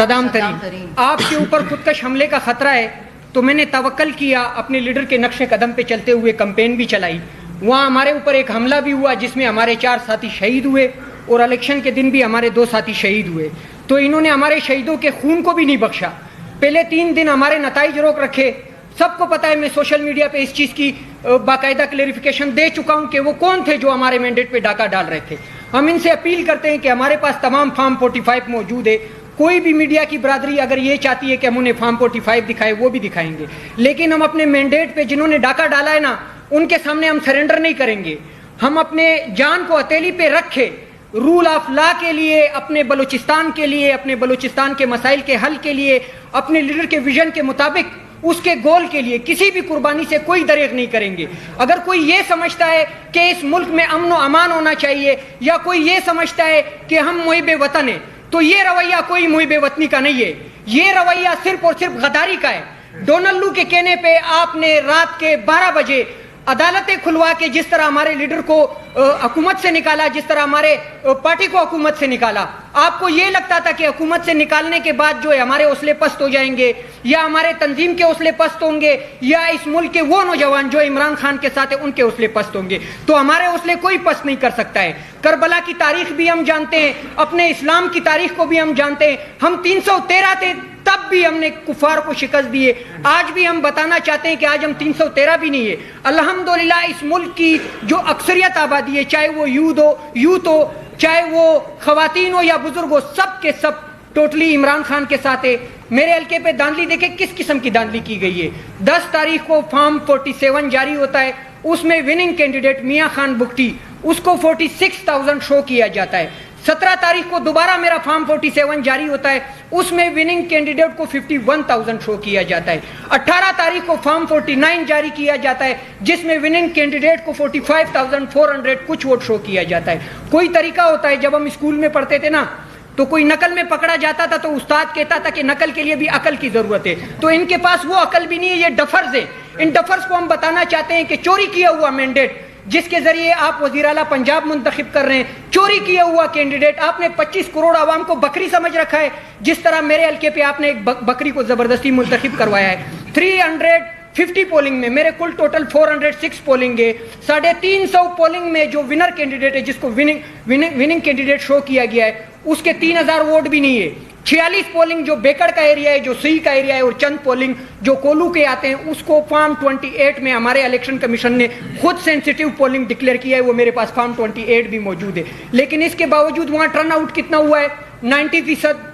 Saddam ترین آپ کے اوپر خودکش حملے کا خطرہ ہے، تو میں نے توکل کیا، اپنے لیڈر کے نقش قدم پہ چلتے ہوئے کمپین بھی چلائی. وہاں ہمارے اوپر ایک حملہ بھی ہوا جس میں ہمارے 4 ساتھی شہید ہوئے، اور الیکشن کے دن بھی ہمارے 2 ساتھی شہید ہوئے. تو انہوں نے ہمارے شہیدوں کے خون کو بھی نہیں بخشا. پہلے 3 دن ہمارے نتائج روک رکھے. سب کو پتا ہے، میں سوشل میڈیا پہ اس چیز کی باقاعدہ کلیریفیکیشن دے چکا ہوں کہ وہ کون تھے جو ہمارے مینڈیٹ پہ ڈاکہ ڈال رہے تھے. ہم ان سے اپیل کرتے ہیں کہ ہمارے پاس تمام فارم 45 موجود ہے. کوئی بھی میڈیا کی برادری اگر یہ چاہتی ہے کہ ہم انہیں فارم 45 دکھائے، وہ بھی دکھائیں گے، لیکن ہم اپنے مینڈیٹ پہ جنہوں نے ڈاکہ ڈالا ہے نا، ان کے سامنے ہم سرنڈر نہیں کریں گے. ہم اپنے جان کو ہتھیلی پہ رکھے رول آف لا کے لیے، اپنے بلوچستان کے لیے، اپنے بلوچستان کے مسائل کے حل کے لیے، اپنے لیڈر کے ویژن کے مطابق اس کے گول کے لیے کسی بھی قربانی سے کوئی دریغ نہیں کریں گے. اگر کوئی یہ سمجھتا ہے کہ اس ملک میں امن و امان ہونا چاہیے، یا کوئی یہ سمجھتا ہے کہ ہم محب وطن ہیں، تو یہ رویہ کوئی محب وطنی کا نہیں ہے. یہ رویہ صرف اور صرف غداری کا ہے. ڈونلڈ لو کے کہنے پہ آپ نے رات کے 12 بجے عدالتیں کھلوا کے جس طرح ہمارے لیڈر کو حکومت سے نکالا، جس طرح ہمارے پارٹی کو حکومت سے نکالا، آپ کو یہ لگتا تھا کہ حکومت سے نکالنے کے بعد جو ہے ہمارے حوصلے پست ہو جائیں گے، یا ہمارے تنظیم کے حوصلے پست ہوں گے، یا اس ملک کے وہ نوجوان جو عمران خان کے ساتھ ہیں ان کے حوصلے پست ہوں گے. تو ہمارے حوصلے کوئی پست نہیں کر سکتا ہے. کربلا کی تاریخ بھی ہم جانتے ہیں، اپنے اسلام کی تاریخ کو بھی ہم جانتے ہیں. ہم 313 تھے، تب بھی ہم نے کفار کو شکست دی ہے. آج بھی ہم بتانا چاہتے ہیں کہ آج ہم 313 بھی نہیں ہے. الحمدللہ اس ملک کی جو اکثریت آبادی ہے، چاہے وہ یوتھ ہو، چاہے وہ خواتین ہو یا بزرگ ہو، سب کے سب ٹوٹلی عمران خان کے ساتھ ہے. میرے حلقے پہ دھاندلی دیکھیں کس قسم کی دھاندلی کی گئی ہے. 10 تاریخ کو فارم 47 جاری ہوتا ہے، اس میں وننگ کینڈیڈیٹ میاں خان بگٹی، اس کو 46,000 شو کیا جاتا ہے. 17 تاریخ کو دوبارہ میرا فارم 47 جاری ہوتا ہے، اس میں وننگ کینڈیڈیٹ کو 51,000 شو کیا جاتا ہے. 18 تاریخ کو فارم 49 جاری کیا جاتا ہے، جس میں وننگ کینڈیڈیٹ کو 45,400 کچھ ووٹ شو کیا جاتا ہے. کوئی طریقہ ہوتا ہے، جب ہم اسکول میں پڑھتے تھے نا، تو کوئی نقل میں پکڑا جاتا تھا تو استاد کہتا تھا کہ نقل کے لیے بھی عقل کی ضرورت ہے. تو ان کے پاس وہ عقل بھی نہیں ہے، یہ ڈفرز ہے. ان ڈفرز کو ہم بتانا چاہتے ہیں کہ چوری کیا ہوا مینڈیٹ جس کے ذریعے آپ وزیر اعلیٰ پنجاب منتخب کر رہے ہیں، چوری کیا ہوا کینڈیڈیٹ، آپ نے 25 کروڑ عوام کو بکری سمجھ رکھا ہے، جس طرح میرے حلقے پہ آپ نے ایک بکری کو زبردستی منتخب کروایا ہے. 350 پولنگ میں میرے کل ٹوٹل 406 پولنگ ہے. 350 پولنگ میں جو ونر کینڈیڈیٹ ہے، جس کو وننگ کینڈیڈیٹ شو کیا گیا ہے، اس کے 3,000 ووٹ بھی نہیں ہے. 46 پولنگ جو بیکڑ کا ایریا ہے، جو سی کا ایریا ہے، اور چند پولنگ جو کولو کے آتے ہیں، اس کو فارم 28 میں ہمارے الیکشن کمیشن نے خود سینسیٹیو پولنگ ڈکلیئر کیا ہے. وہ میرے پاس فارم 28 بھی موجود ہے. لیکن اس کے باوجود وہاں ٹرن آؤٹ کتنا ہوا ہے؟ 95%.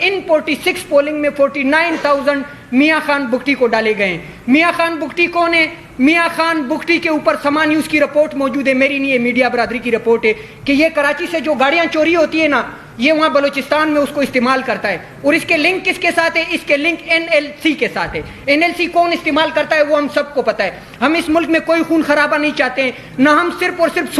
ان 46 پولنگ میں 49,000 میاں خان بگٹی کو ڈالے گئے ہیں. میاں خان بگٹی کون ہے؟ میاں خان بگٹی کے اوپر سما نیوز کی رپورٹ موجود ہے، میری نہیں ہے، میڈیا برادری کی رپورٹ ہے، کہ یہ کراچی سے جو گاڑیاں چوری ہوتی ہے نا، یہ وہاں بلوچستان میں اس کو استعمال کرتا ہے. اور اس کے لنک کس کے ساتھ ہے؟ اس کے لنک NLC کے ساتھ ہے. NLC کون استعمال کرتا ہے وہ ہم سب کو پتا ہے. ہم اس ملک میں کوئی خون خرابہ نہیں چاہتے ہیں، نہ ہم صرف اور صرف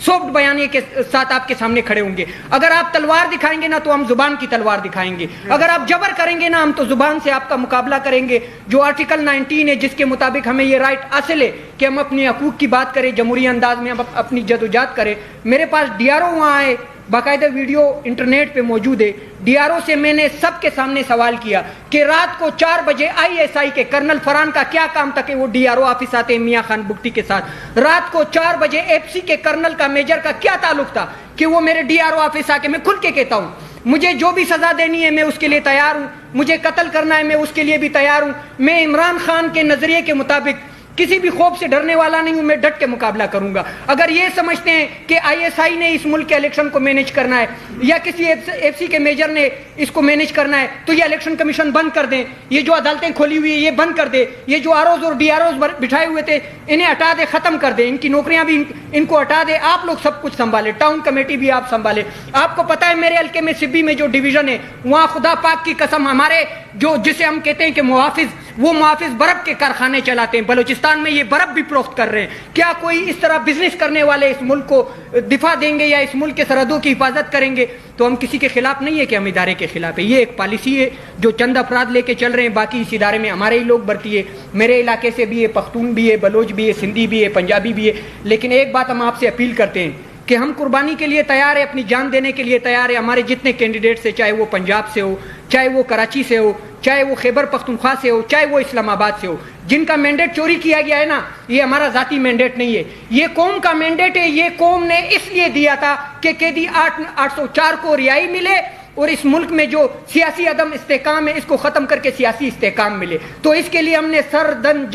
سافٹ بیانیے کے ساتھ آپ کے سامنے کھڑے ہوں گے. اگر آپ تلوار دکھائیں گے نا تو ہم زبان کی تلوار دکھائیں گے. اگر آپ جبر کریں گے نا، ہم تو زبان سے آپ کا مقابلہ کریں گے. جو آرٹیکل 19 ہے، جس کے مطابق ہمیں یہ رائٹ حاصل ہے کہ ہم اپنے حقوق کی بات کریں، جمہوری انداز میں ہم اپنی جدوجہد کریں. میرے پاس DRO وہاں ہے، باقاعدہ ویڈیو انٹرنیٹ پہ موجود ہے. DRO سے میں نے سب کے سامنے سوال کیا کہ رات کو 4 بجے ISI کے کرنل فرحان کا کیا کام تھا کہ وہ DRO آفس آتے ہیں میاں خان بگٹی کے ساتھ؟ رات کو 4 بجے FC کے کرنل کا میجر کا کیا تعلق تھا کہ وہ میرے DRO آفس آ کے؟ میں کھل کے کہتا ہوں، مجھے جو بھی سزا دینی ہے میں اس کے لیے تیار ہوں، مجھے قتل کرنا ہے میں اس کے لیے بھی تیار ہوں. میں عمران خان کے نظریے کے مطابق کسی بھی خوف سے ڈرنے والا نہیں ہوں، میں ڈٹ کے مقابلہ کروں گا. اگر یہ سمجھتے ہیں کہ ISI نے اس ملک کے الیکشن کو مینیج کرنا ہے، یا کسی FC کے میجر نے اس کو مینیج کرنا ہے، تو یہ الیکشن کمیشن بند کر دیں. یہ جو عدالتیں کھولی ہوئی ہے یہ بند کر دے. یہ جو ROs اور DROs بٹھائے ہوئے تھے انہیں ہٹا دے، ختم کر دے. ان کی نوکریاں بھی ان کو ہٹا دے. آپ لوگ سب کچھ سنبھالے، ٹاؤن کمیٹی بھی آپ سنبھالے. آپ کو پتا ہے میرے حلقے میں سبی میں جو ڈویژن ہے، وہاں خدا پاک کی قسم ہمارے جسے ہم کہتے ہیں کہ محافظ برف کے کارخانے چلاتے ہیں. بلوچستان میں یہ برف بھی فروخت کر رہے ہیں. کیا کوئی اس طرح بزنس کرنے والے اس ملک کو دفاع دیں گے یا اس ملک کے سرحدوں کی حفاظت کریں گے؟ تو ہم کسی کے خلاف نہیں ہے کہ ہم ادارے کے خلاف ہے. یہ ایک پالیسی ہے جو چند افراد لے کے چل رہے ہیں. باقی اس ادارے میں ہمارے ہی لوگ بھرتی ہے. میرے علاقے سے بھی ہے، پختون بھی ہے، بلوچ بھی ہے، سندھی بھی ہے، پنجابی بھی ہے. لیکن ایک بات ہم آپ سے اپیل کرتے ہیں کہ ہم قربانی کے لیے تیار ہیں, اپنی جان دینے کے لیے تیار ہیں. ہمارے جتنے کینڈیڈیٹس ہیں, چاہے وہ پنجاب سے ہو, چاہے وہ کراچی سے ہو, چاہے وہ خیبر پختونخوا سے ہو, چاہے وہ اسلام آباد سے ہو, جن کا مینڈیٹ چوری کیا گیا ہے نا, یہ ہمارا ذاتی مینڈیٹ نہیں ہے, یہ قوم کا مینڈیٹ ہے. یہ قوم نے اس لیے دیا تھا کہ قیدی 804 کو رہائی ملے اور اس ملک میں جو سیاسی عدم استحکام ہے اس کو ختم کر کے سیاسی استحکام ملے. تو اس کے لیے ہم نے سر دن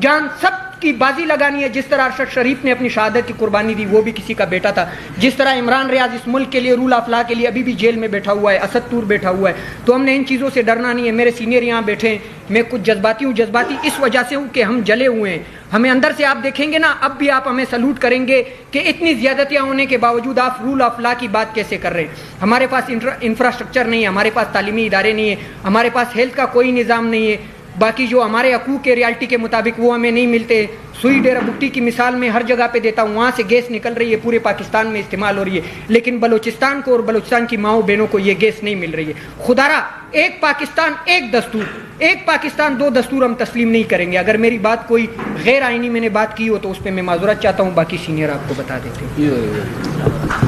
جان سب کی بازی لگانی ہے. جس طرح ارشد شریف نے اپنی شہادت کی قربانی دی, وہ بھی کسی کا بیٹا تھا. جس طرح عمران ریاض اس ملک کے لیے, رول آف لا کے لیے ابھی بھی جیل میں بیٹھا ہوا ہے, اسد طور بیٹھا ہوا ہے. تو ہم نے ان چیزوں سے ڈرنا نہیں ہے. میرے سینئر یہاں بیٹھے ہیں, میں کچھ جذباتی ہوں. جذباتی اس وجہ سے ہوں کہ ہم جلے ہوئے ہیں. ہمیں اندر سے آپ دیکھیں گے نا, اب بھی آپ ہمیں سلوٹ کریں گے کہ اتنی زیادتیاں ہونے کے باوجود آپ رول آف لا کی بات کیسے کر رہے ہیں. ہمارے پاس انفراسٹرکچر نہیں ہے, ہمارے پاس تعلیمی ادارے نہیں ہیں, ہمارے پاس ہیلتھ کا کوئی نظام نہیں ہے. باقی جو ہمارے حقوق کے ریالٹی کے مطابق وہ ہمیں نہیں ملتے. سوئی ڈیرہ بگٹی کی مثال میں ہر جگہ پہ دیتا ہوں, وہاں سے گیس نکل رہی ہے, پورے پاکستان میں استعمال ہو رہی ہے, لیکن بلوچستان کو اور بلوچستان کی ماؤں بہنوں کو یہ گیس نہیں مل رہی ہے. خدارا ایک پاکستان ایک دستور, ایک پاکستان دو دستور ہم تسلیم نہیں کریں گے. اگر میری بات کوئی غیر آئینی میں نے بات کی ہو تو اس پہ میں معذرت چاہتا ہوں, باقی سینئر آپ کو بتا دیتے ہیں.